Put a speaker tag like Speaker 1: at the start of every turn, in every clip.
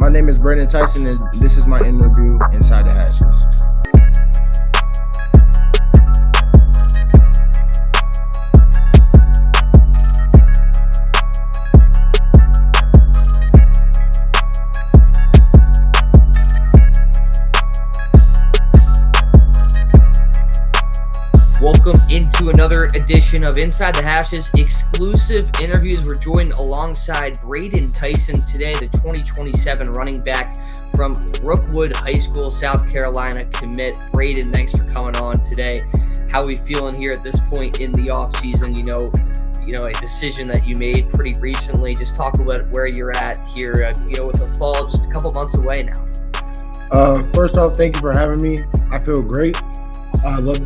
Speaker 1: My name is Brayden Tyson, and this is my interview inside the Hashes.
Speaker 2: Welcome into another edition of Inside the Hashes exclusive interviews. We're joined alongside Brayden Tyson today, the 2027 running back from Brookwood High School, South Carolina commit. Brayden, thanks for coming on today. How are we feeling here at this point in the offseason? You know, a decision that you made pretty recently. Just talk about where you're at here, with the fall just a couple months away now.
Speaker 1: First off, thank you for having me. I feel great. I love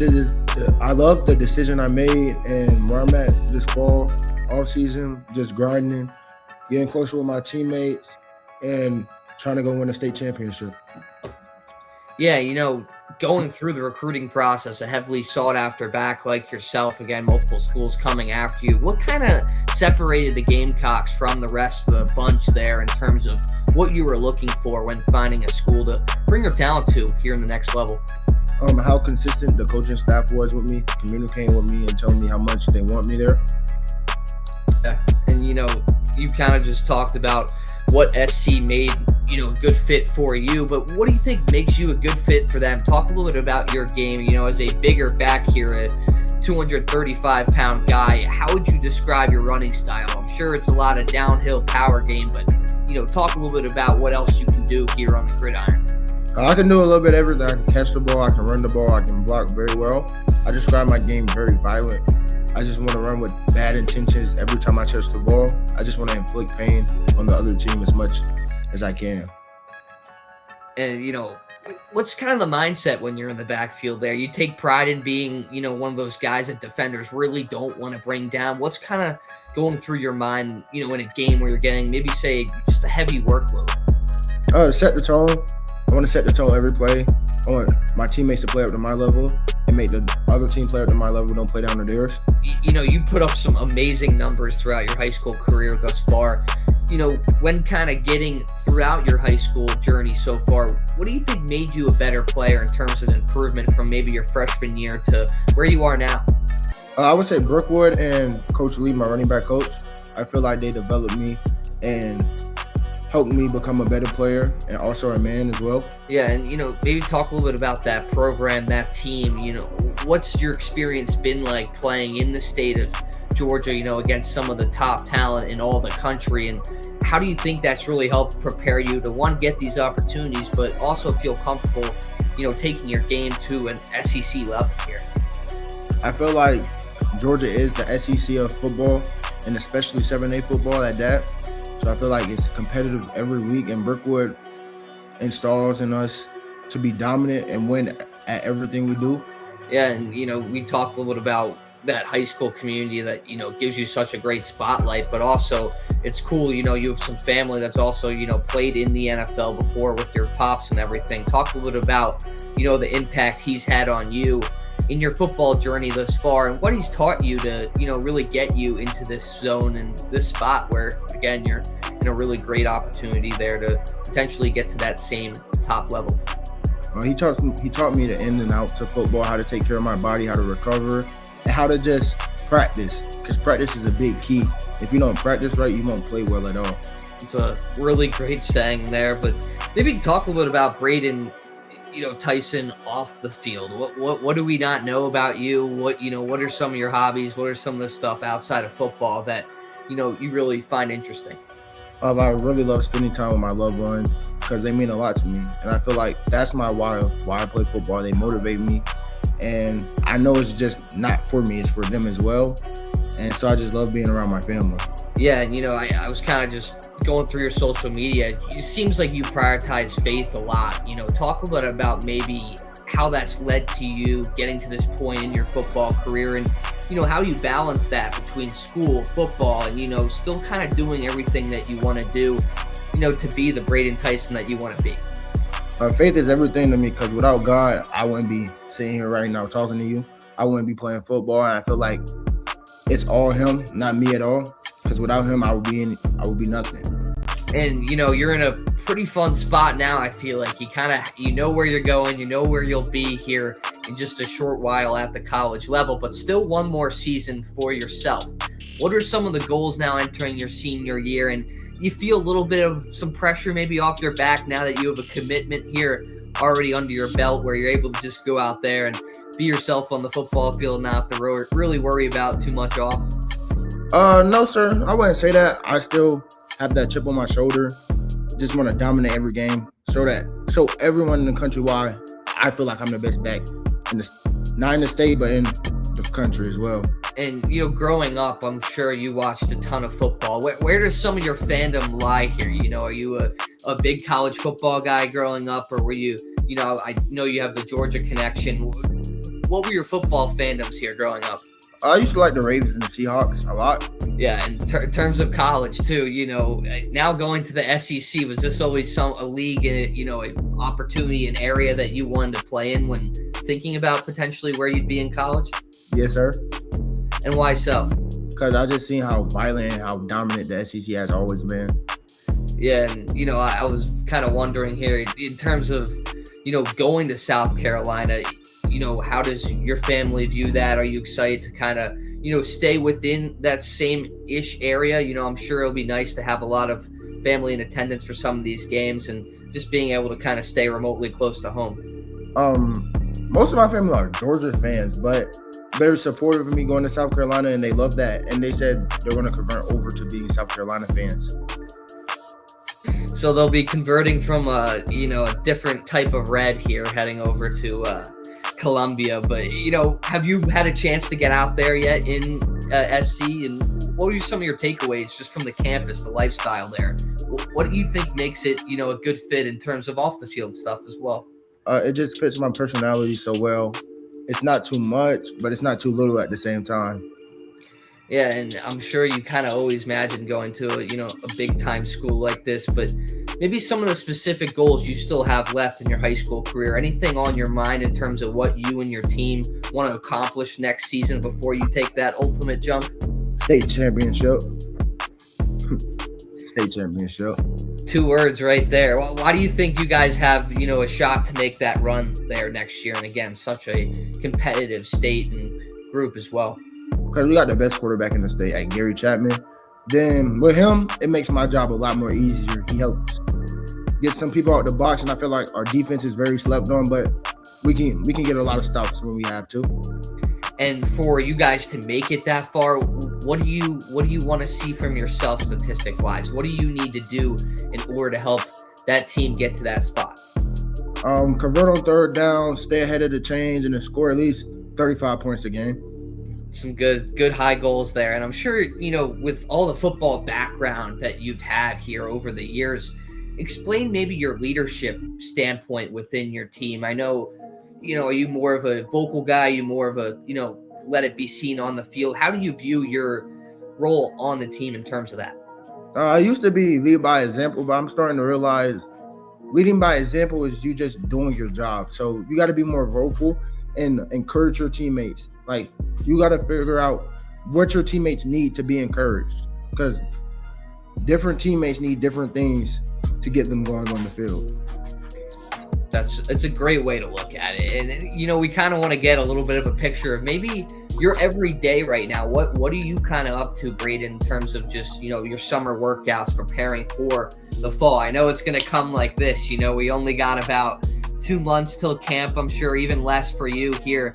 Speaker 1: the decision I made and where I'm at this fall, off season, just grinding, getting closer with my teammates, and trying to go win a state championship.
Speaker 2: Yeah, going through the recruiting process, a heavily sought after back like yourself, again, multiple schools coming after you. What kind of separated the Gamecocks from the rest of the bunch there in terms of what you were looking for when finding a school to bring your talent to here in the next level?
Speaker 1: How consistent the coaching staff was with me, communicating with me and telling me how much they want me there.
Speaker 2: Yeah. And, you kind of just talked about what SC made, a good fit for you, but what do you think makes you a good fit for them? Talk a little bit about your game, as a bigger back here, a 235-pound guy. How would you describe your running style? I'm sure it's a lot of downhill power game, but, talk a little bit about what else you can do here on the gridiron.
Speaker 1: I can do a little bit of everything. I can catch the ball, I can run the ball, I can block very well. I describe my game very violent. I just want to run with bad intentions every time I touch the ball. I just want to inflict pain on the other team as much as I can.
Speaker 2: And, what's kind of the mindset when you're in the backfield there? You take pride in being, one of those guys that defenders really don't want to bring down. What's kind of going through your mind, in a game where you're getting maybe, say, just a heavy workload?
Speaker 1: Set the tone. I want to set the tone every play. I want my teammates to play up to my level and make the other team play up to my level, don't play down to theirs.
Speaker 2: You put up some amazing numbers throughout your high school career thus far. When kind of getting throughout your high school journey so far, what do you think made you a better player in terms of improvement from maybe your freshman year to where you are now?
Speaker 1: I would say Brookwood and Coach Lee, my running back coach. I feel like they developed me and helped me become a better player and also a man as well.
Speaker 2: Yeah, and maybe talk a little bit about that program, that team. What's your experience been like playing in the state of Georgia, against some of the top talent in all the country, and how do you think that's really helped prepare you to, one, get these opportunities, but also feel comfortable, taking your game to an SEC level here?
Speaker 1: I feel like Georgia is the SEC of football, and especially 7A football at that. So I feel like it's competitive every week, and Brookwood installs in us to be dominant and win at everything we do.
Speaker 2: Yeah, and, we talked a little bit about that high school community that, gives you such a great spotlight, but also it's cool, you have some family that's also, played in the NFL before with your pops and everything. Talk a little bit about, the impact he's had on you in your football journey thus far and what he's taught you to, really get you into this zone and this spot where, again, you're in a really great opportunity there to potentially get to that same top level.
Speaker 1: He taught me the in and outs of football, how to take care of my body, how to recover, and how to just practice, because practice is a big key. If you don't practice right, you won't play well at all.
Speaker 2: It's a really great saying there, but maybe talk a little bit about Brayden, Tyson off the field. What do we not know about you? What are some of your hobbies? What are some of the stuff outside of football that, you really find interesting?
Speaker 1: I really love spending time with my loved ones because they mean a lot to me. And I feel like that's my why I play football. They motivate me. And I know it's just not for me, it's for them as well. And so I just love being around my family.
Speaker 2: Yeah, and I was kind of just going through your social media. It seems like you prioritize faith a lot. Talk a little bit about maybe how that's led to you getting to this point in your football career and, how you balance that between school, football, and, still kind of doing everything that you want to do, to be the Brayden Tyson that you want to be.
Speaker 1: Faith is everything to me because without God, I wouldn't be sitting here right now talking to you. I wouldn't be playing football. And I feel like it's all him, not me at all. Because without him, I would be nothing.
Speaker 2: And, you're in a pretty fun spot now. I feel like you know where you're going, you know where you'll be here in just a short while at the college level, but still one more season for yourself. What are some of the goals now entering your senior year? And you feel a little bit of some pressure maybe off your back now that you have a commitment here already under your belt where you're able to just go out there and be yourself on the football field, not have to really worry about too much off?
Speaker 1: No, sir. I wouldn't say that. I still have that chip on my shoulder. Just want to dominate every game. Show everyone in the country why I feel like I'm the best back not in the state, but in the country as well.
Speaker 2: And, growing up, I'm sure you watched a ton of football. Where does some of your fandom lie here? Are you a big college football guy growing up, or were you, I know you have the Georgia connection. What were your football fandoms here growing up?
Speaker 1: I used to like the Ravens and the Seahawks a lot.
Speaker 2: Yeah, in terms of college too, now going to the SEC, was this always a league, an opportunity, an area that you wanted to play in when thinking about potentially where you'd be in college?
Speaker 1: Yes, sir.
Speaker 2: And why so?
Speaker 1: Because I just seen how violent and how dominant the SEC has always been.
Speaker 2: Yeah, and I was kind of wondering here in terms of going to South Carolina. How does your family view that? Are you excited to kind of, stay within that same-ish area? I'm sure it'll be nice to have a lot of family in attendance for some of these games and just being able to kind of stay remotely close to home.
Speaker 1: Most of my family are Georgia fans, but they're supportive of me going to South Carolina, and they love that. And they said they're going to convert over to being South Carolina fans.
Speaker 2: So they'll be converting from a different type of red here, heading over to Columbia. But have you had a chance to get out there yet in SC? And what are some of your takeaways just from the campus, the lifestyle there? What do you think makes it a good fit in terms of off the field stuff as well?
Speaker 1: It just fits my personality so well. It's not too much, but it's not too little at the same time.
Speaker 2: Yeah, and I'm sure you kind of always imagine going to a big time school like this, but maybe some of the specific goals you still have left in your high school career, anything on your mind in terms of what you and your team want to accomplish next season before you take that ultimate jump?
Speaker 1: State championship. State championship.
Speaker 2: 2 words right there. Why do you think you guys have, a shot to make that run there next year? And again, such a competitive state and group as well.
Speaker 1: Because we got the best quarterback in the state at Gary Chapman. Then with him, it makes my job a lot more easier. He helps get some people out the box, and I feel like our defense is very slept on, but we can get a lot of stops when we have to.
Speaker 2: And for you guys to make it that far, what do you want to see from yourself statistic-wise? What do you need to do in order to help that team get to that spot?
Speaker 1: Convert on third down, stay ahead of the chains, and then score at least 35 points a game.
Speaker 2: Some good high goals there. And I'm sure, with all the football background that you've had here over the years, explain maybe your leadership standpoint within your team. I know, are you more of a vocal guy? Are you more of a, let it be seen on the field? How do you view your role on the team in terms of that?
Speaker 1: I used to be lead by example, but I'm starting to realize leading by example is you just doing your job. So you got to be more vocal and encourage your teammates. Like, you got to figure out what your teammates need to be encouraged, because different teammates need different things to get them going on the field.
Speaker 2: It's a great way to look at it. And, we kind of want to get a little bit of a picture of maybe your everyday right now. What are you kind of up to, Brayden, in terms of just, your summer workouts, preparing for the fall? I know it's going to come like this. We only got about 2 months till camp. I'm sure even less for you here.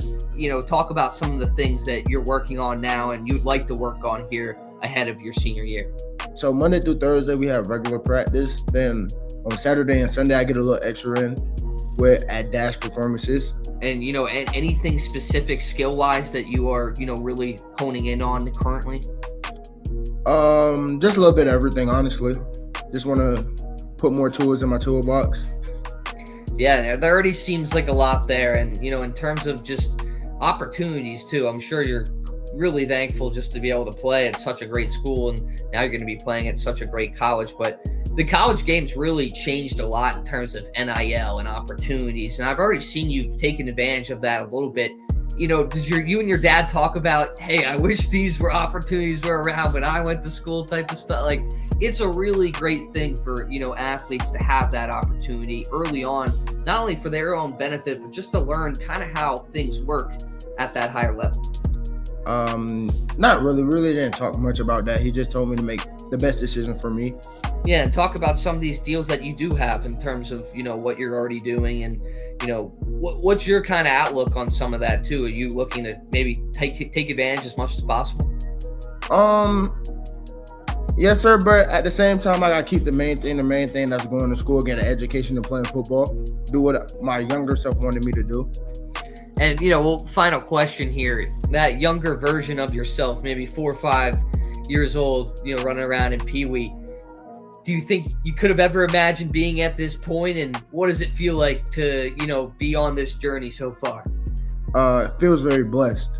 Speaker 2: Talk about some of the things that you're working on now and you'd like to work on here ahead of your senior year.
Speaker 1: So Monday through Thursday, we have regular practice. Then on Saturday and Sunday, I get a little extra in at dash performances. And,
Speaker 2: and anything specific skill-wise that you are, really honing in on currently?
Speaker 1: Just a little bit of everything, honestly. Just want to put more tools in my toolbox.
Speaker 2: Yeah, there already seems like a lot there. And, in terms of just opportunities too, I'm sure you're really thankful just to be able to play at such a great school, and now you're going to be playing at such a great college. But the college game's really changed a lot in terms of NIL and opportunities, and I've already seen you've taken advantage of that a little bit does you and your dad talk about, hey, I wish these were opportunities were around when I went to school type of stuff? Like, it's a really great thing for, athletes to have that opportunity early on, not only for their own benefit, but just to learn kind of how things work at that higher level.
Speaker 1: Not really didn't talk much about that. He just told me to make the best decision for me.
Speaker 2: Yeah, and talk about some of these deals that you do have in terms of, what you're already doing, and, what's your kind of outlook on some of that too? Are you looking to maybe take advantage as much as possible?
Speaker 1: Yes, sir, but at the same time, I gotta keep the main thing that's going to school, getting an education and playing football, do what my younger self wanted me to do.
Speaker 2: And, final question here, that younger version of yourself, maybe 4 or 5 years old, running around in Pee Wee, do you think you could have ever imagined being at this point? And what does it feel like to, be on this journey so far?
Speaker 1: It feels very blessed,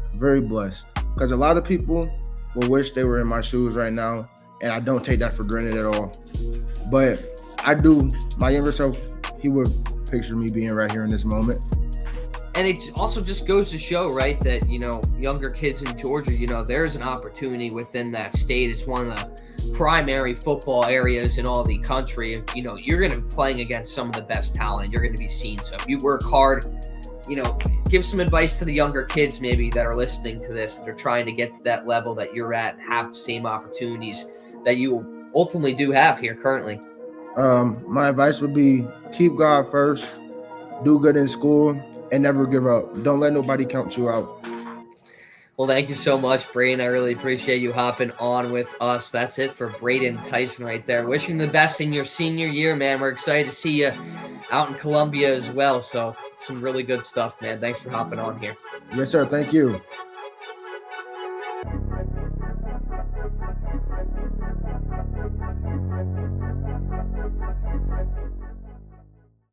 Speaker 1: because a lot of people will wish they were in my shoes right now, and I don't take that for granted at all. But I do. My younger self, he would picture me being right here in this moment.
Speaker 2: And it also just goes to show, right, that, younger kids in Georgia, there's an opportunity within that state. It's one of the primary football areas in all the country. You're going to be playing against some of the best talent. You're going to be seen. So if you work hard, give some advice to the younger kids maybe that are listening to this, that are trying to get to that level that you're at, have the same opportunities that you ultimately do have here currently.
Speaker 1: My advice would be keep God first, do good in school, and never give up. Don't let nobody count you out.
Speaker 2: Well, thank you so much, Brayden. I really appreciate you hopping on with us. That's it for Brayden Tyson right there. Wishing the best in your senior year, man. We're excited to see you out in Columbia as well. So some really good stuff, man. Thanks for hopping on here.
Speaker 1: Yes, sir. Thank you.